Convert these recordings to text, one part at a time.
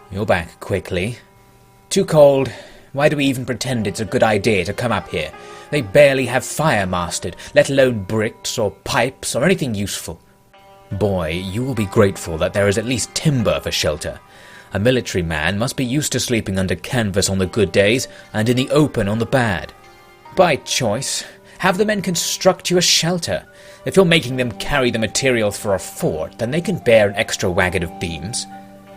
You're back quickly. Too cold. Why do we even pretend it's a good idea to come up here? They barely have fire mastered, let alone bricks or pipes or anything useful. Boy, you will be grateful that there is at least timber for shelter. A military man must be used to sleeping under canvas on the good days and in the open on the bad. By choice, have the men construct you a shelter. If you're making them carry the materials for a fort, then they can bear an extra wagon of beams.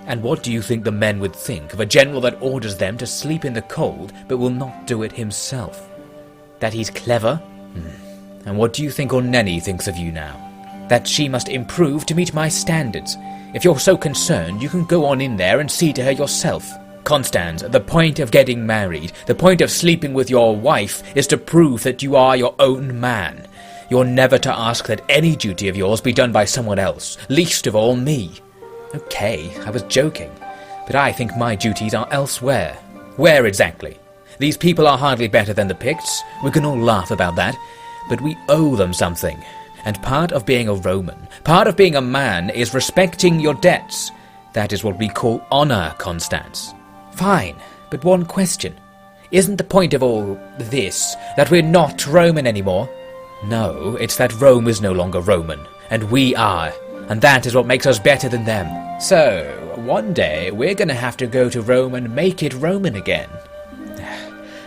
And what do you think the men would think of a general that orders them to sleep in the cold but will not do it himself? That he's clever? And what do you think Orneni thinks of you now? That she must improve to meet my standards. If you're so concerned, you can go on in there and see to her yourself. Constans, the point of getting married, the point of sleeping with your wife, is to prove that you are your own man. You're never to ask that any duty of yours be done by someone else, least of all me. Okay, I was joking, but I think my duties are elsewhere. Where exactly? These people are hardly better than the Picts, we can all laugh about that, but we owe them something. And part of being a Roman, part of being a man, is respecting your debts. That is what we call honour, Constans. Fine, but one question. Isn't the point of all this that we're not Roman anymore? No, it's that Rome is no longer Roman, and we are. And that is what makes us better than them. So, one day we're going to have to go to Rome and make it Roman again.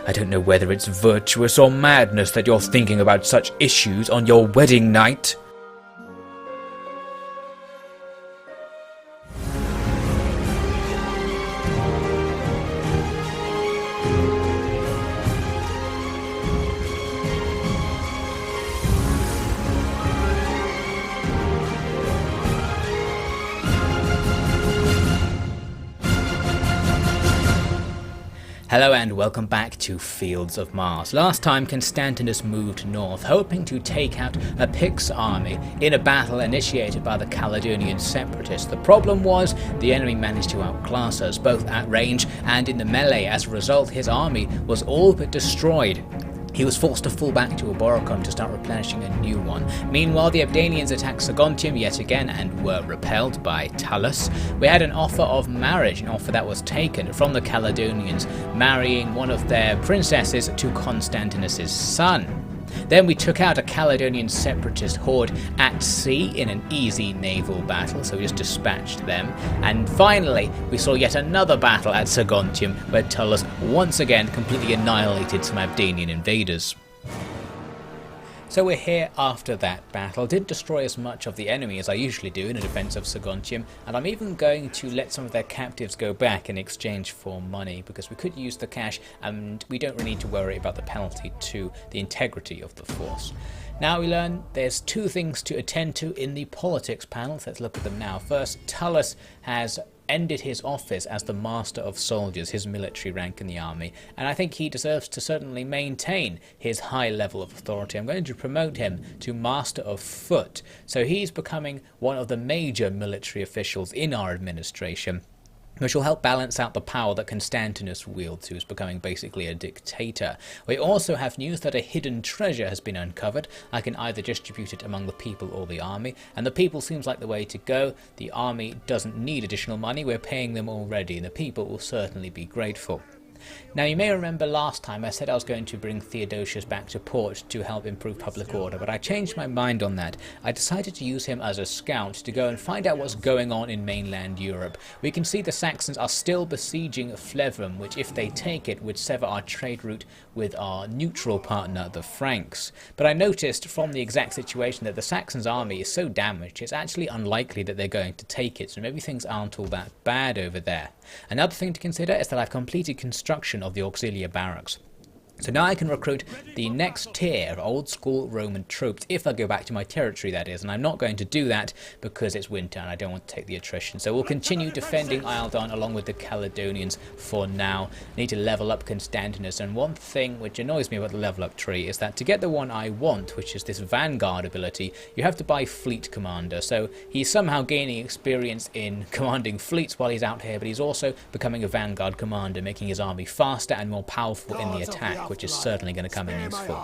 I don't know whether it's virtuous or madness that you're thinking about such issues on your wedding night. Hello and welcome back to Fields of Mars. Last time Constantinus moved north, hoping to take out a Picts army in a battle initiated by the Caledonian separatists. The problem was the enemy managed to outclass us both at range and in the melee. As a result, his army was all but destroyed. He was forced to fall back to Eboracum to start replenishing a new one. Meanwhile, the Ebdanians attacked Saguntium yet again and were repelled by Tullus. We had an offer of marriage, an offer that was taken from the Caledonians, marrying one of their princesses to Constantinus' son. Then we took out a Caledonian separatist horde at sea in an easy naval battle, so we just dispatched them. And finally, we saw yet another battle at Saguntium, where Tullus once again completely annihilated some Ebdanian invaders. So we're here after that battle. Didn't destroy as much of the enemy as I usually do in a defense of Saguntium, and I'm even going to let some of their captives go back in exchange for money, because we could use the cash and we don't really need to worry about the penalty to the integrity of the force. Now we learn there's two things to attend to in the politics panel, so let's look at them now. First, Tullus has ended his office as the Master of Soldiers, his military rank in the army, and I think he deserves to certainly maintain his high level of authority. I'm going to promote him to Master of Foot, so he's becoming one of the major military officials in our administration, which will help balance out the power that Constantinus wields, who's becoming basically a dictator. We also have news that a hidden treasure has been uncovered. I can either distribute it among the people or the army, and the people seems like the way to go. The army doesn't need additional money, we're paying them already, and the people will certainly be grateful. Now, you may remember last time I said I was going to bring Theodosius back to port to help improve public order, but I changed my mind on that. I decided to use him as a scout to go and find out what's going on in mainland Europe. We can see the Saxons are still besieging Flevum, which if they take it would sever our trade route with our neutral partner, the Franks. But I noticed from the exact situation that the Saxons' army is so damaged, it's actually unlikely that they're going to take it, so maybe things aren't all that bad over there. Another thing to consider is that I've completed construction of the auxiliary barracks. So now I can recruit the next tier of old school Roman troops, if I go back to my territory that is, and I'm not going to do that because it's winter and I don't want to take the attrition. So we'll continue defending Ialdon along with the Caledonians for now. Need to level up Constantinus, and one thing which annoys me about the level up tree is that to get the one I want, which is this Vanguard ability, you have to buy Fleet Commander. So he's somehow gaining experience in commanding fleets while he's out here, but he's also becoming a Vanguard Commander, making his army faster and more powerful in the attack. work, which is certainly going to come in useful.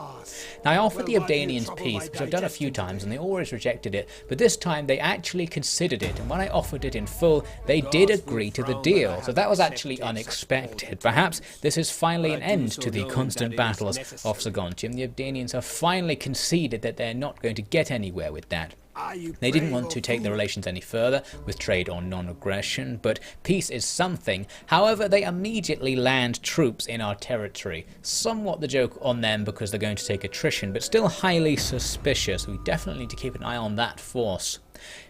Now, I offered the Ebdanians peace, which I've done a few times, and they always rejected it, but this time they actually considered it, and when I offered it in full, they did agree to the deal, so that was actually unexpected. Perhaps this is finally an end to the constant battles of Saguntium. The Ebdanians have finally conceded that they're not going to get anywhere with that. They didn't want to take the relations any further with trade or non-aggression, but peace is something. However, they immediately land troops in our territory. Somewhat the joke on them because they're going to take attrition, but still highly suspicious. We definitely need to keep an eye on that force.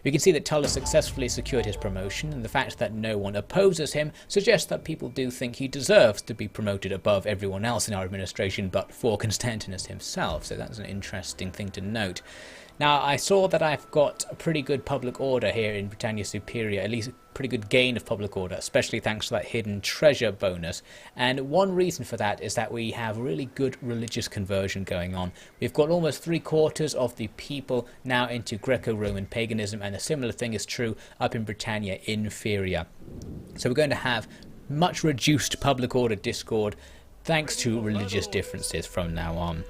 We can see that Tullus successfully secured his promotion, and the fact that no one opposes him suggests that people do think he deserves to be promoted above everyone else in our administration but for Constantinus himself, so that's an interesting thing to note. Now, I saw that I've got a pretty good public order here in Britannia Superior, at least a pretty good gain of public order, especially thanks to that hidden treasure bonus. And one reason for that is that we have really good religious conversion going on. We've got almost 3/4 of the people now into Greco-Roman paganism, and a similar thing is true up in Britannia Inferior. So we're going to have much reduced public order discord thanks to religious differences from now on.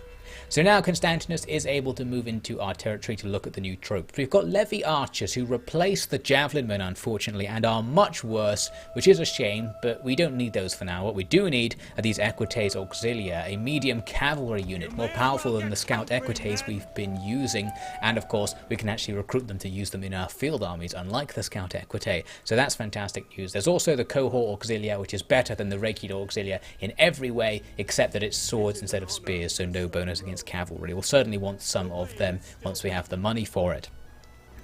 So now Constantinus is able to move into our territory to look at the new tropes. We've got Levy archers who replace the javelin men, unfortunately, and are much worse, which is a shame, but we don't need those for now. What we do need are these Equites Auxilia, a medium cavalry unit, more powerful than the scout Equites we've been using, and of course we can actually recruit them to use them in our field armies, unlike the scout Equite, so that's fantastic news. There's also the Cohort Auxilia, which is better than the Regular Auxilia in every way, except that it's swords instead of spears, so no bonus against cavalry. We'll certainly want some of them once we have the money for it.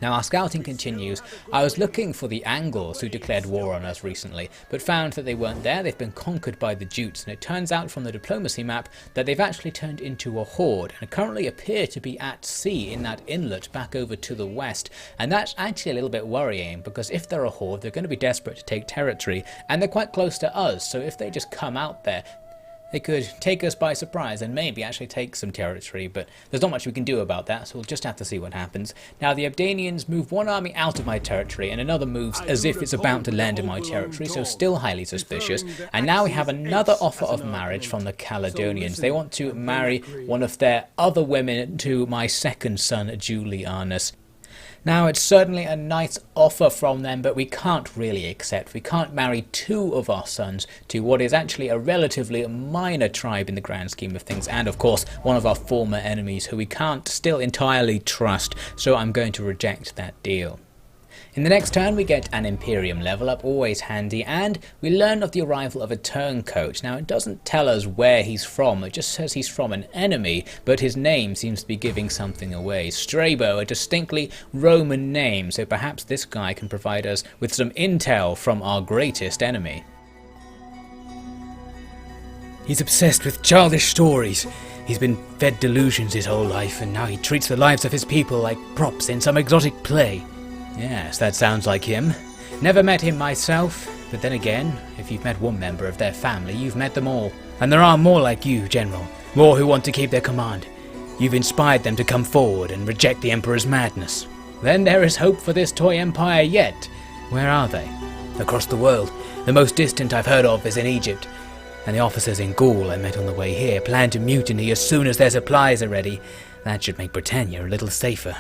Now our scouting continues. I was looking for the Angles who declared war on us recently, but found that they weren't there. They've been conquered by the Jutes, and it turns out from the diplomacy map that they've actually turned into a horde and currently appear to be at sea in that inlet back over to the west. And that's actually a little bit worrying, because if they're a horde, they're going to be desperate to take territory, and they're quite close to us, so if they just come out there, they could take us by surprise and maybe actually take some territory, but there's not much we can do about that, so we'll just have to see what happens. Now the Ebdanians move one army out of my territory and another moves as if it's about to land in my territory, so still highly suspicious. And now we have another offer of marriage from the Caledonians. They want to marry one of their other women to my second son, Julianus. Now, it's certainly a nice offer from them, but we can't really accept. We can't marry two of our sons to what is actually a relatively minor tribe in the grand scheme of things, and of course one of our former enemies who we can't still entirely trust, so I'm going to reject that deal. In the next turn we get an Imperium level up, always handy, and we learn of the arrival of a turncoat. Now it doesn't tell us where he's from, it just says he's from an enemy, but his name seems to be giving something away. Strabo, a distinctly Roman name, so perhaps this guy can provide us with some intel from our greatest enemy. He's obsessed with childish stories. He's been fed delusions his whole life, and now he treats the lives of his people like props in some exotic play. Yes, that sounds like him. Never met him myself, but then again, if you've met one member of their family, you've met them all. And there are more like you, General. More who want to keep their command. You've inspired them to come forward and reject the Emperor's madness. Then there is hope for this toy empire yet. Where are they? Across the world. The most distant I've heard of is in Egypt. And the officers in Gaul I met on the way here plan to mutiny as soon as their supplies are ready. That should make Britannia a little safer.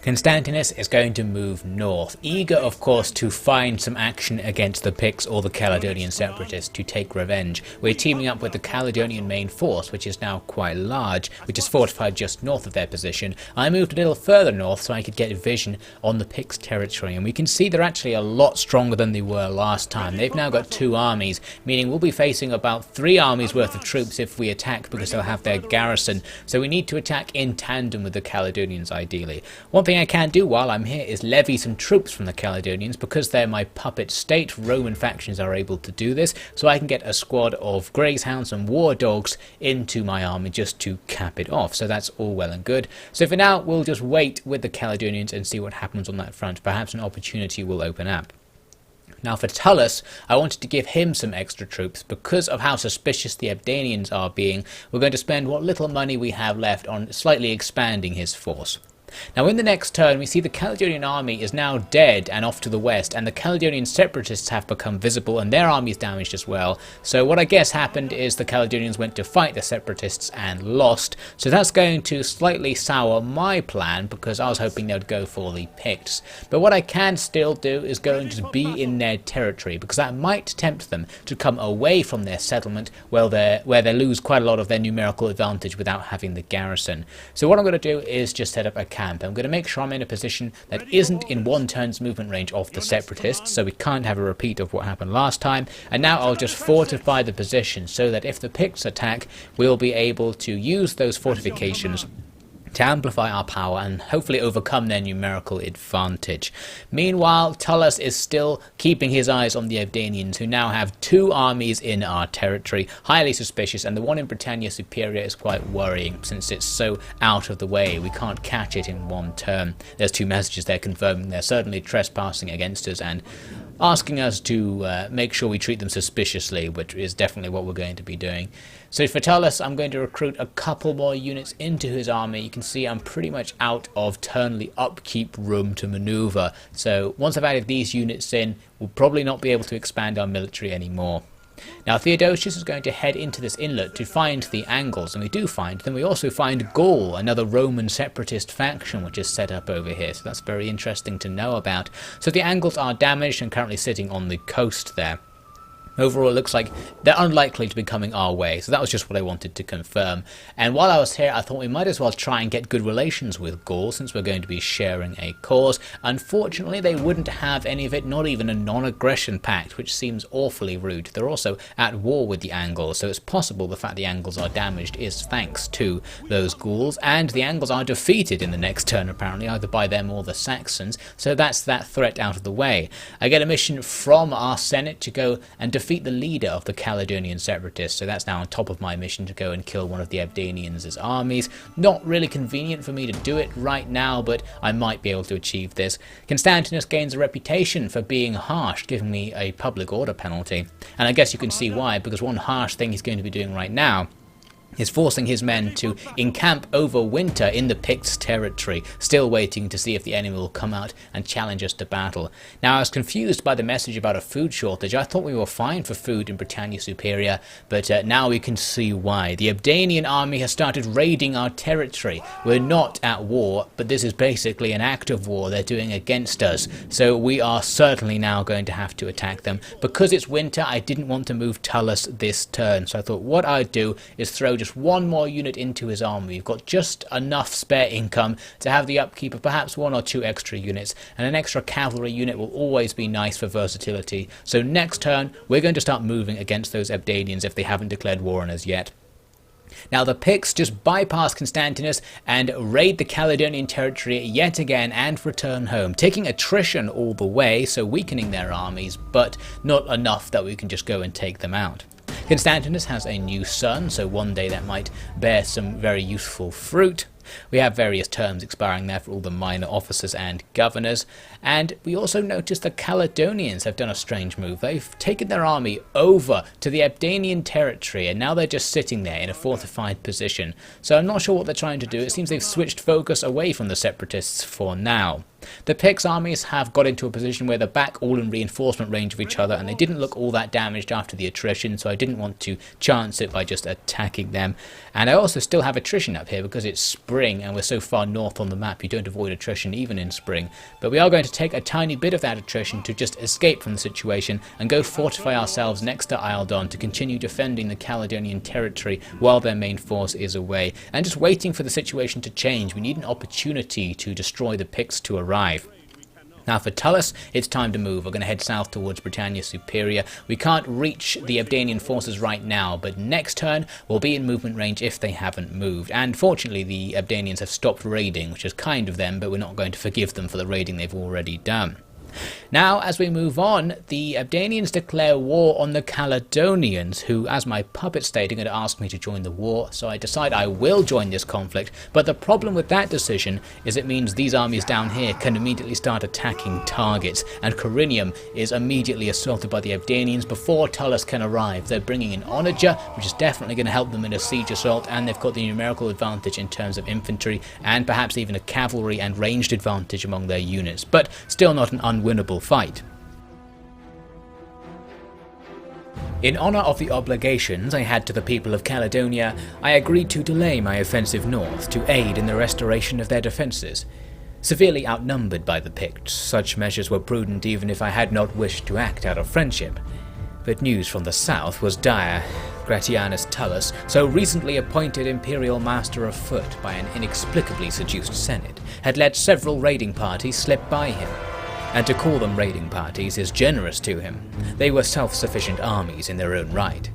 Constantinus is going to move north, eager of course to find some action against the Picts or the Caledonian separatists to take revenge. We're teaming up with the Caledonian main force, which is now quite large, which is fortified just north of their position. I moved a little further north so I could get vision on the Picts territory, and we can see they're actually a lot stronger than they were last time. They've now got 2 armies, meaning we'll be facing about 3 armies worth of troops if we attack, because they'll have their garrison, so we need to attack in tandem with the Caledonians ideally. One thing I can do while I'm here is levy some troops from the Caledonians. Because they're my puppet state, Roman factions are able to do this, so I can get a squad of Grazehounds and War Dogs into my army just to cap it off, so that's all well and good. So for now we'll just wait with the Caledonians and see what happens on that front. Perhaps an opportunity will open up. Now for Tullus, I wanted to give him some extra troops. Because of how suspicious the Ebdanians are being, we're going to spend what little money we have left on slightly expanding his force. Now in the next turn we see the Caledonian army is now dead and off to the west, and the Caledonian separatists have become visible and their army is damaged as well. So what I guess happened is the Caledonians went to fight the separatists and lost, so that's going to slightly sour my plan because I was hoping they would go for the Picts. But what I can still do is go and just be in their territory, because that might tempt them to come away from their settlement where they lose quite a lot of their numerical advantage without having the garrison. So what I'm going to do is just set up a camp. I'm going to make sure I'm in a position that isn't in one turn's movement range of the separatists, so we can't have a repeat of what happened last time. And now I'll just fortify the position so that if the Picts attack, we'll be able to use those fortifications to amplify our power and hopefully overcome their numerical advantage. Meanwhile, Tullus is still keeping his eyes on the Ebdanians, who now have 2 armies in our territory, highly suspicious, and the one in Britannia Superior is quite worrying since it's so out of the way. We can't catch it in one turn. There's 2 messages there confirming they're certainly trespassing against us and asking us to make sure we treat them suspiciously, which is definitely what we're going to be doing. So for Tullus, I'm going to recruit a couple more units into his army. You can see I'm pretty much out of turnly upkeep room to maneuver. So once I've added these units in, we'll probably not be able to expand our military anymore. Now Theodosius is going to head into this inlet to find the Angles, and we do find them. We also find Gaul, another Roman separatist faction which is set up over here, so that's very interesting to know about. So the Angles are damaged and currently sitting on the coast there. Overall, it looks like they're unlikely to be coming our way, so that was just what I wanted to confirm. And while I was here, I thought we might as well try and get good relations with Gaul, since we're going to be sharing a cause. Unfortunately, they wouldn't have any of it, not even a non-aggression pact, which seems awfully rude. They're also at war with the Angles, so it's possible the fact the Angles are damaged is thanks to those Gauls, and the Angles are defeated in the next turn, apparently, either by them or the Saxons, so that's that threat out of the way. I get a mission from our Senate to go and defeat the leader of the Caledonian separatists, so that's now on top of my mission to go and kill one of the Ebdanians' armies. Not really convenient for me to do it right now, but I might be able to achieve this. Constantinus gains a reputation for being harsh, giving me a public order penalty, and I guess you can see why, because one harsh thing he's going to be doing right now is forcing his men to encamp over winter in the Picts territory, still waiting to see if the enemy will come out and challenge us to battle. Now, I was confused by the message about a food shortage. I thought we were fine for food in Britannia Superior, but now we can see why. The Ebdanian army has started raiding our territory. We're not at war, but this is basically an act of war they're doing against us, so we are certainly now going to have to attack them. Because it's winter, I didn't want to move Tullus this turn, so I thought what I'd do is throw just one more unit into his army. We've got just enough spare income to have the upkeep of perhaps 1 or 2 extra units, and an extra cavalry unit will always be nice for versatility. So next turn we're going to start moving against those Ebdanians if they haven't declared war on us yet. Now the Picts just bypass Constantinus and raid the Caledonian territory yet again and return home, taking attrition all the way, so weakening their armies, but not enough that we can just go and take them out. Constantinus has a new son, so one day that might bear some very useful fruit. We have various terms expiring there for all the minor officers and governors, and we also notice the Caledonians have done a strange move. They've taken their army over to the Ebdanian territory, and now they're just sitting there in a fortified position. So I'm not sure what they're trying to do. It seems they've switched focus away from the separatists for now. The Picts armies have got into a position where they're back all in reinforcement range of each other, and they didn't look all that damaged after the attrition, so I didn't want to chance it by just attacking them. And I also still have attrition up here because it's spring and we're so far north on the map you don't avoid attrition even in spring. But we are going to take a tiny bit of that attrition to just escape from the situation and go fortify ourselves next to Eildon to continue defending the Caledonian territory while their main force is away, and just waiting for the situation to change. We need an opportunity to destroy the Picts to arrive. Now for Tullus, it's time to move. We're going to head south towards Britannia Superior. We can't reach the Ebdanian forces right now, but next turn we'll be in movement range if they haven't moved. And fortunately the Ebdanians have stopped raiding, which is kind of them, but we're not going to forgive them for the raiding they've already done. Now, as we move on, the Ebdanians declare war on the Caledonians, who, as my puppet stated, are going to ask me to join the war, so I decide I will join this conflict. But the problem with that decision is it means these armies down here can immediately start attacking targets, and Corinium is immediately assaulted by the Ebdanians before Tullus can arrive. They're bringing in onager, which is definitely going to help them in a siege assault, and they've got the numerical advantage in terms of infantry, and perhaps even a cavalry and ranged advantage among their units, but still not an unwinnable fight. In honour of the obligations I had to the people of Caledonia, I agreed to delay my offensive north to aid in the restoration of their defences. Severely outnumbered by the Picts, such measures were prudent even if I had not wished to act out of friendship. But news from the south was dire. Gratianus Tullus, so recently appointed imperial master of foot by an inexplicably seduced senate, had let several raiding parties slip by him. And to call them raiding parties is generous to him. They were self-sufficient armies in their own right.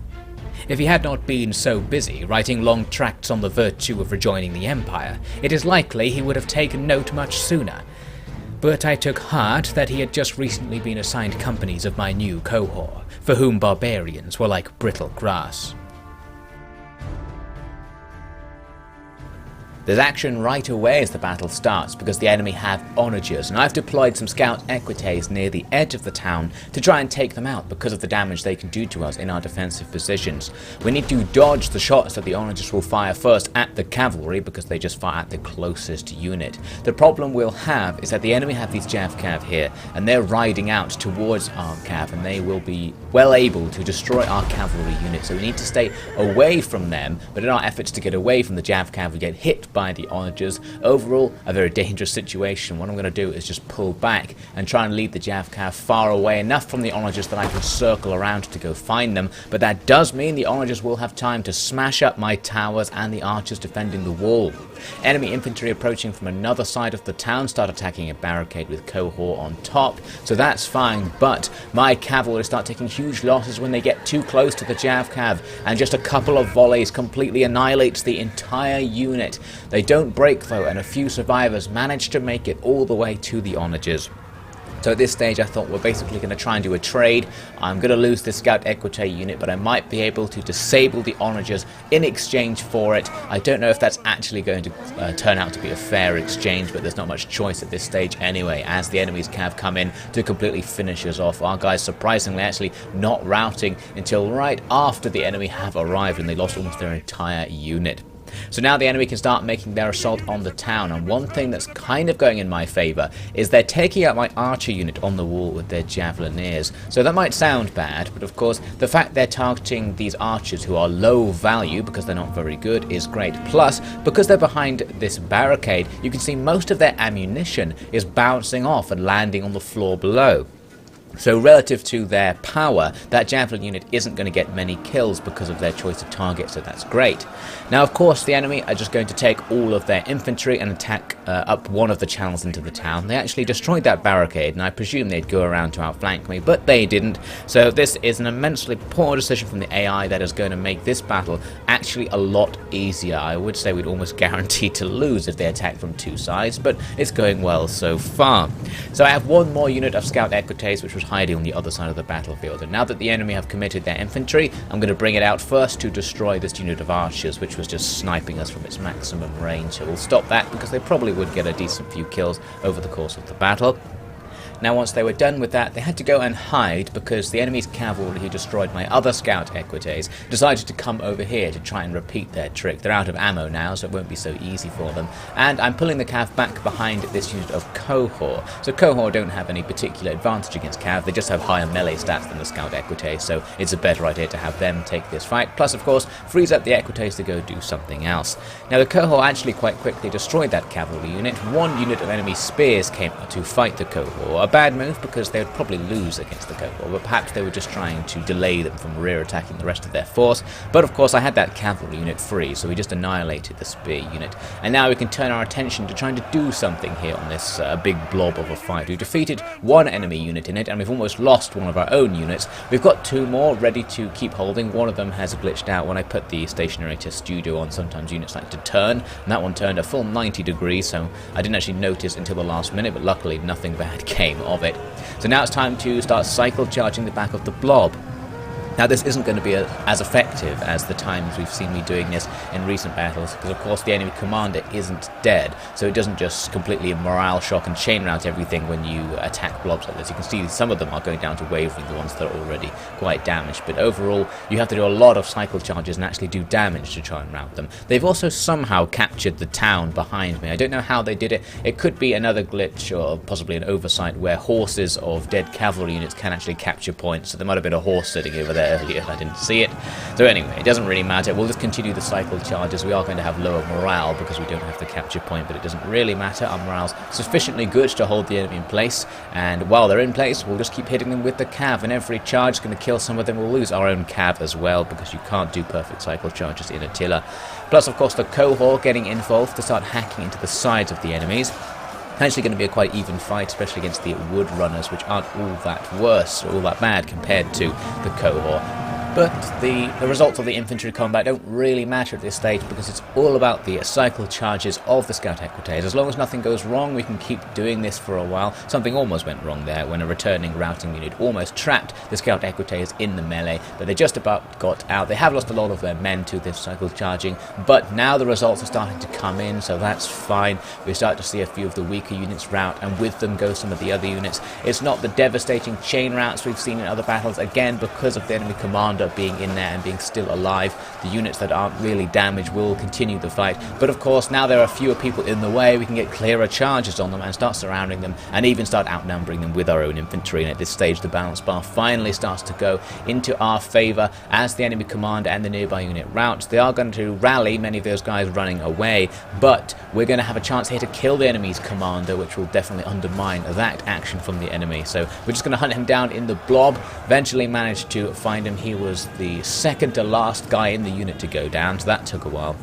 If he had not been so busy writing long tracts on the virtue of rejoining the Empire, it is likely he would have taken note much sooner. But I took heart that he had just recently been assigned companies of my new cohort, for whom barbarians were like brittle grass. There's action right away as the battle starts because the enemy have onagers, and I've deployed some scout equites near the edge of the town to try and take them out because of the damage they can do to us in our defensive positions. We need to dodge the shots that the onagers will fire first at the cavalry because they just fire at the closest unit. The problem we'll have is that the enemy have these Javcav here, and they're riding out towards our cav, and they will be well able to destroy our cavalry unit, so we need to stay away from them, but in our efforts to get away from the Javcav we get hit by the onagers. Overall, a very dangerous situation. What I'm going to do is just pull back and try and lead the Javcav far away enough from the onagers that I can circle around to go find them, but that does mean the onagers will have time to smash up my towers and the archers defending the wall. Enemy infantry approaching from another side of the town start attacking a barricade with cohort on top, so that's fine, but my cavalry start taking huge losses when they get too close to the Javcav, and just a couple of volleys completely annihilates the entire unit. They don't break though, and a few survivors manage to make it all the way to the onagers. So at this stage I thought we're basically going to try and do a trade. I'm going to lose this scout equite unit, but I might be able to disable the onagers in exchange for it. I don't know if that's actually going to turn out to be a fair exchange, but there's not much choice at this stage anyway, as the enemy's cav come in to completely finish us off. Our guys surprisingly actually not routing until right after the enemy have arrived, and they lost almost their entire unit. So now the enemy can start making their assault on the town, and one thing that's kind of going in my favour is they're taking out my archer unit on the wall with their javelineers. So that might sound bad, but of course the fact they're targeting these archers who are low value because they're not very good is great. Plus, because they're behind this barricade, you can see most of their ammunition is bouncing off and landing on the floor below. So relative to their power, that javelin unit isn't going to get many kills because of their choice of target, so that's great. Now of course the enemy are just going to take all of their infantry and attack up one of the channels into the town. They actually destroyed that barricade, and I presume they'd go around to outflank me, but they didn't. So this is an immensely poor decision from the AI that is going to make this battle actually a lot easier. I would say we'd almost guarantee to lose if they attack from two sides, but it's going well so far. So I have one more unit of scout equites which was hiding on the other side of the battlefield, and now that the enemy have committed their infantry, I'm going to bring it out first to destroy this unit of archers which was just sniping us from its maximum range. So we'll stop that because they probably would get a decent few kills over the course of the battle. Now once they were done with that, they had to go and hide because the enemy's cavalry who destroyed my other scout equites decided to come over here to try and repeat their trick. They're out of ammo now, so it won't be so easy for them. And I'm pulling the cav back behind this unit of cohort. So cohort don't have any particular advantage against cav, they just have higher melee stats than the scout equites, so it's a better idea to have them take this fight. Plus of course, frees up the equites to go do something else. Now the cohort actually quite quickly destroyed that cavalry unit. One unit of enemy spears came out to fight the cohort. A bad move because they would probably lose against the cohort, but perhaps they were just trying to delay them from rear attacking the rest of their force. But of course I had that cavalry unit free, so we just annihilated the spear unit. And now we can turn our attention to trying to do something here on this big blob of a fight. We've defeated one enemy unit in it, and we've almost lost one of our own units. We've got two more ready to keep holding. One of them has glitched out. When I put the stationary test studio on, sometimes units like to turn, and that one turned a full 90 degrees, so I didn't actually notice until the last minute, but luckily nothing bad came of it. So now it's time to start cycle charging the back of the blob. Now this isn't going to be as effective as the times we've seen me doing this in recent battles, because of course the enemy commander isn't dead, so it doesn't just completely morale shock and chain route everything when you attack blobs like this. You can see some of them are going down to wavering, the ones that are already quite damaged, but overall you have to do a lot of cycle charges and actually do damage to try and rout them. They've also somehow captured the town behind me. I don't know how they did it. It could be another glitch or possibly an oversight where horses of dead cavalry units can actually capture points, so there might have been a horse sitting over there earlier and I didn't see it. So anyway, it doesn't really matter. We'll just continue the cycle charges. We are going to have lower morale because we don't have the capture point, but it doesn't really matter. Our morale's sufficiently good to hold the enemy in place, and while they're in place, we'll just keep hitting them with the cav, and every charge is going to kill some of them. We'll lose our own cav as well because you can't do perfect cycle charges in Attila. Plus, of course, the cohort getting involved to start hacking into the sides of the enemies. Actually going to be a quite even fight, especially against the wood runners, which aren't all that worse or all that bad compared to the cohort. But the results of the infantry combat don't really matter at this stage because it's all about the cycle charges of the scout equites. As long as nothing goes wrong, we can keep doing this for a while. Something almost went wrong there when a returning routing unit almost trapped the scout equites in the melee, but they just about got out. They have lost a lot of their men to this cycle charging, but now the results are starting to come in, so that's fine. We start to see a few of the weaker units rout, and with them go some of the other units. It's not the devastating chain routes we've seen in other battles, again because of the enemy commander being in there and being still alive. The units that aren't really damaged will continue the fight, but of course now there are fewer people in the way. We can get clearer charges on them and start surrounding them and even start outnumbering them with our own infantry, and at this stage the balance bar finally starts to go into our favour as the enemy commander and the nearby unit routes. They are going to rally many of those guys running away, but we're going to have a chance here to kill the enemy's commander, which will definitely undermine that action from the enemy. So we're just going to hunt him down in the blob. Eventually managed to find him. He was the second to last guy in the unit to go down, so that took a while.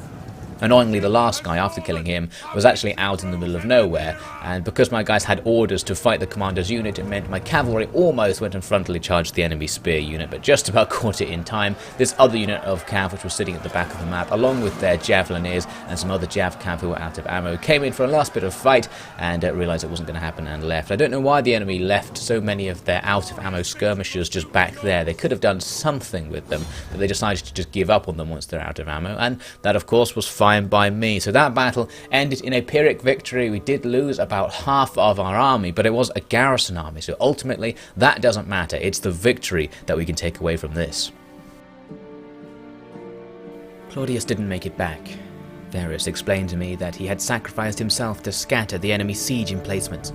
Annoyingly, the last guy, after killing him, was actually out in the middle of nowhere, and because my guys had orders to fight the commander's unit, it meant my cavalry almost went and frontally charged the enemy spear unit, but just about caught it in time. This other unit of cav, which was sitting at the back of the map, along with their javeliniers and some other jav cav who were out of ammo, came in for a last bit of fight and realised it wasn't going to happen and left. I don't know why the enemy left so many of their out of ammo skirmishers just back there. They could have done something with them, but they decided to just give up on them once they're out of ammo, and that of course was fine by me. So that battle ended in a Pyrrhic victory. We did lose about half of our army, but it was a garrison army, so ultimately that doesn't matter. It's the victory that we can take away from this. Claudius didn't make it back. Varus explained to me that he had sacrificed himself to scatter the enemy siege emplacements.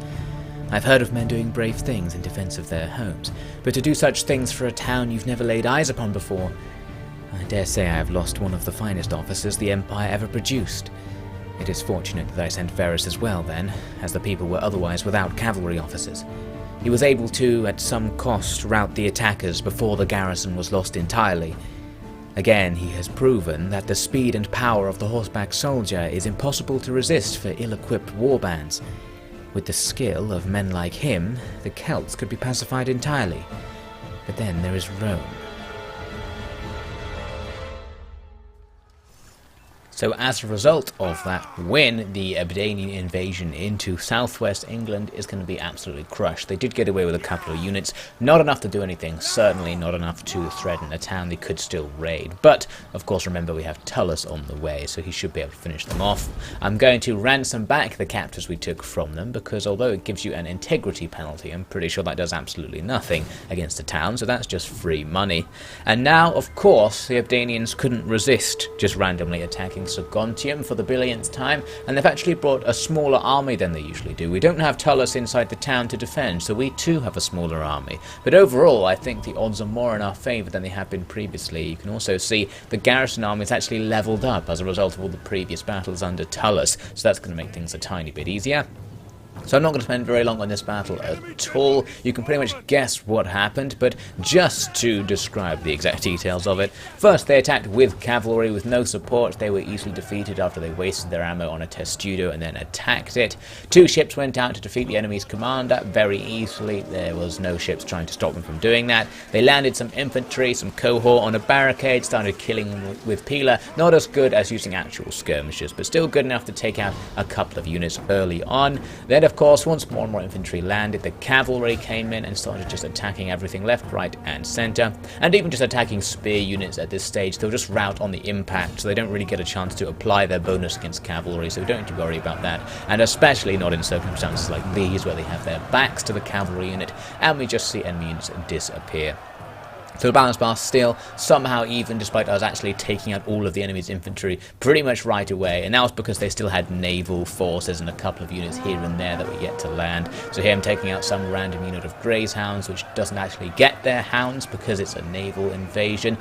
I've heard of men doing brave things in defense of their homes, but to do such things for a town you've never laid eyes upon before, I dare say I have lost one of the finest officers the Empire ever produced. It is fortunate that I sent Varus as well then, as the people were otherwise without cavalry officers. He was able to, at some cost, rout the attackers before the garrison was lost entirely. Again, he has proven that the speed and power of the horseback soldier is impossible to resist for ill-equipped warbands. With the skill of men like him, the Celts could be pacified entirely. But then there is Rome. So as a result of that win, the Ebdanian invasion into southwest England is going to be absolutely crushed. They did get away with a couple of units, not enough to do anything, certainly not enough to threaten a town they could still raid. But, of course, remember we have Tullus on the way, so he should be able to finish them off. I'm going to ransom back the captives we took from them, because although it gives you an integrity penalty, I'm pretty sure that does absolutely nothing against a town, so that's just free money. And now, of course, the Ebdanians couldn't resist just randomly attacking Saguntium for the billionth time, and they've actually brought a smaller army than they usually do. We don't have Tullus inside the town to defend, so we too have a smaller army. But overall, I think the odds are more in our favour than they have been previously. You can also see the garrison army is actually levelled up as a result of all the previous battles under Tullus, so that's going to make things a tiny bit easier. So I'm not going to spend very long on this battle at all. You can pretty much guess what happened, but just to describe the exact details of it. First, they attacked with cavalry with no support. They were easily defeated after they wasted their ammo on a testudo and then attacked it. 2 ships went out to defeat the enemy's commander very easily. There was no ships trying to stop them from doing that. They landed some infantry, some cohort on a barricade, started killing them with Pila. Not as good as using actual skirmishers, but still good enough to take out a couple of units early on. Then of course, once more and more infantry landed, the cavalry came in and started just attacking everything left, right and centre, and even just attacking spear units at this stage. They'll just rout on the impact, so they don't really get a chance to apply their bonus against cavalry, so we don't need to worry about that, and especially not in circumstances like these where they have their backs to the cavalry unit and we just see enemy units disappear. So the balance bar still somehow even, despite us actually taking out all of the enemy's infantry pretty much right away, and that was because they still had naval forces and a couple of units here and there that were yet to land. So here I'm taking out some random unit of Grazehounds which doesn't actually get their hounds because it's a naval invasion.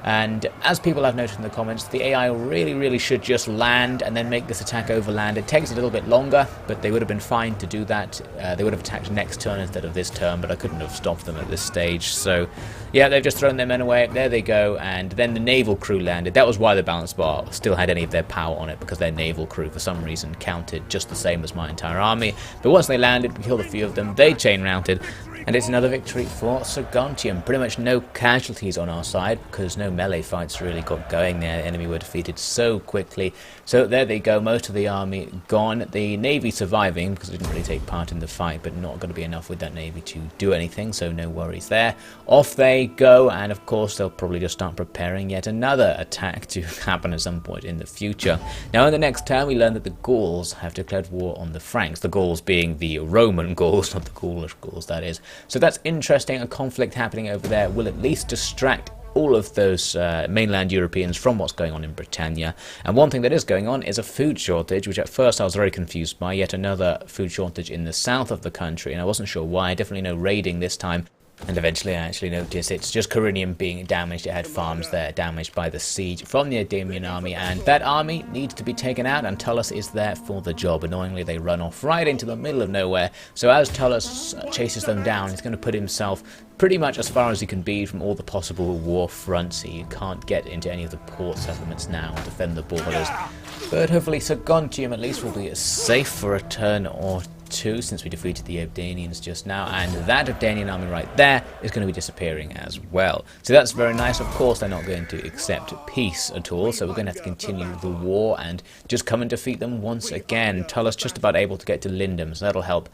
And as people have noted in the comments, the AI really should just land and then make this attack overland. It takes a little bit longer, but they would have been fine to do that. They would have attacked next turn instead of this turn, but I couldn't have stopped them at this stage. So yeah, they've just thrown their men away. There they go, and then the naval crew landed. That was why the balance bar still had any of their power on it, because their naval crew for some reason counted just the same as my entire army. But once they landed, we killed a few of them. They chain routed. And it's another victory for Saguntium. Pretty much no casualties on our side because no melee fights really got going there. The enemy were defeated so quickly. So there they go, most of the army gone. The navy surviving because it didn't really take part in the fight, but not going to be enough with that navy to do anything, so no worries there. Off they go, and of course they'll probably just start preparing yet another attack to happen at some point in the future. Now in the next turn we learn that the Gauls have declared war on the Franks. The Gauls being the Roman Gauls, not the Gaulish Gauls, that is. So that's interesting. A conflict happening over there will at least distract all of those mainland Europeans from what's going on in Britannia. And one thing that is going on is a food shortage, which at first I was very confused by. Yet another food shortage in the south of the country, and I wasn't sure why. Definitely no raiding this time. And eventually I actually noticed it's just Corinium being damaged. It had farms there damaged by the siege from the Ebdanian army, and that army needs to be taken out, and Tullus is there for the job. Annoyingly, they run off right into the middle of nowhere, so as Tullus chases them down, he's going to put himself pretty much as far as he can be from all the possible war fronts. He can't get into any of the port settlements now and defend the borders. But hopefully Saguntium at least will be safe for a turn or two, since we defeated the Ebdanians just now, and that Ebdanian army right there is going to be disappearing as well. So that's very nice. Of course they're not going to accept peace at all, so we're going to have to continue the war and just come and defeat them once again. Tullus just about able to get to Lindum, so that'll help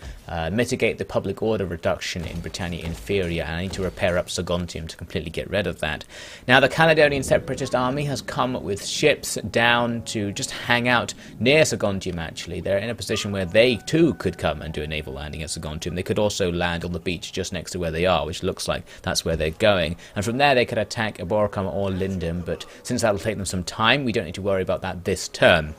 mitigate the public order reduction in Britannia Inferior, and I need to repair up Saguntium to completely get rid of that. Now the Caledonian Separatist army has come with ships down to just hang out near Saguntium. Actually, they're in a position where they too could come and do a naval landing at Saguntium. They could also land on the beach just next to where they are, which looks like that's where they're going. And from there they could attack Eboracum or Lindum, but since that'll take them some time, we don't need to worry about that this turn.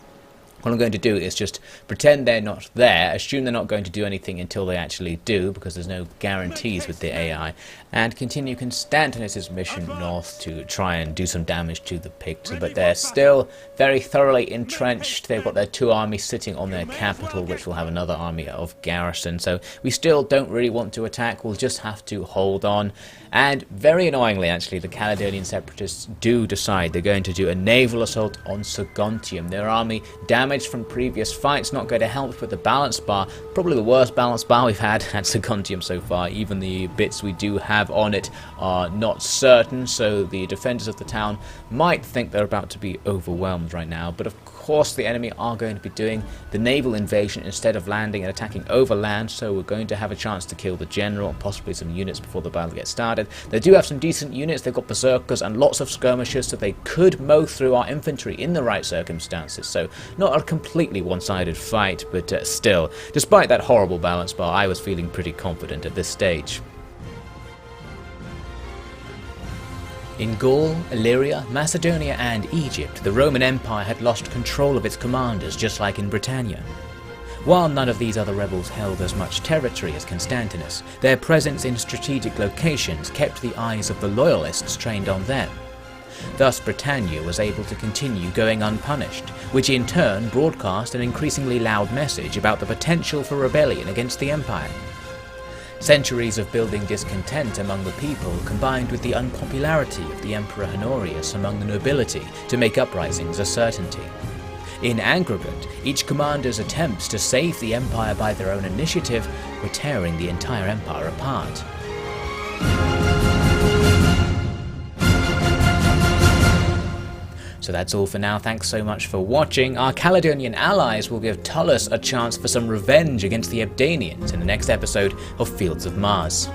What I'm going to do is just pretend they're not there, assume they're not going to do anything until they actually do, because there's no guarantees with the AI, and continue Constantinus' mission north to try and do some damage to the Picts. But they're still very thoroughly entrenched. They've got their two armies sitting on their capital, which will have another army of garrison, so we still don't really want to attack. We'll just have to hold on. And very annoyingly, actually, the Caledonian Separatists do decide they're going to do a naval assault on Saguntium. Their army, damaged from previous fights, not going to help with the balance bar. Probably the worst balance bar we've had at Saguntium so far. Even the bits we do have on it are not certain, so the defenders of the town might think they're about to be overwhelmed right now. But of course the enemy are going to be doing the naval invasion instead of landing and attacking overland, so we're going to have a chance to kill the general and possibly some units before the battle gets started. They do have some decent units. They've got berserkers and lots of skirmishers, so they could mow through our infantry in the right circumstances. So not a completely one-sided fight, but still, despite that horrible balance bar, I was feeling pretty confident at this stage. In Gaul, Illyria, Macedonia and Egypt, the Roman Empire had lost control of its commanders, just like in Britannia. While none of these other rebels held as much territory as Constantinus, their presence in strategic locations kept the eyes of the loyalists trained on them. Thus Britannia was able to continue going unpunished, which in turn broadcast an increasingly loud message about the potential for rebellion against the empire. Centuries of building discontent among the people combined with the unpopularity of the Emperor Honorius among the nobility to make uprisings a certainty. In aggregate, each commander's attempts to save the empire by their own initiative were tearing the entire empire apart. So that's all for now, thanks so much for watching. Our Caledonian allies will give Tullus a chance for some revenge against the Ebdanians in the next episode of Fields of Mars.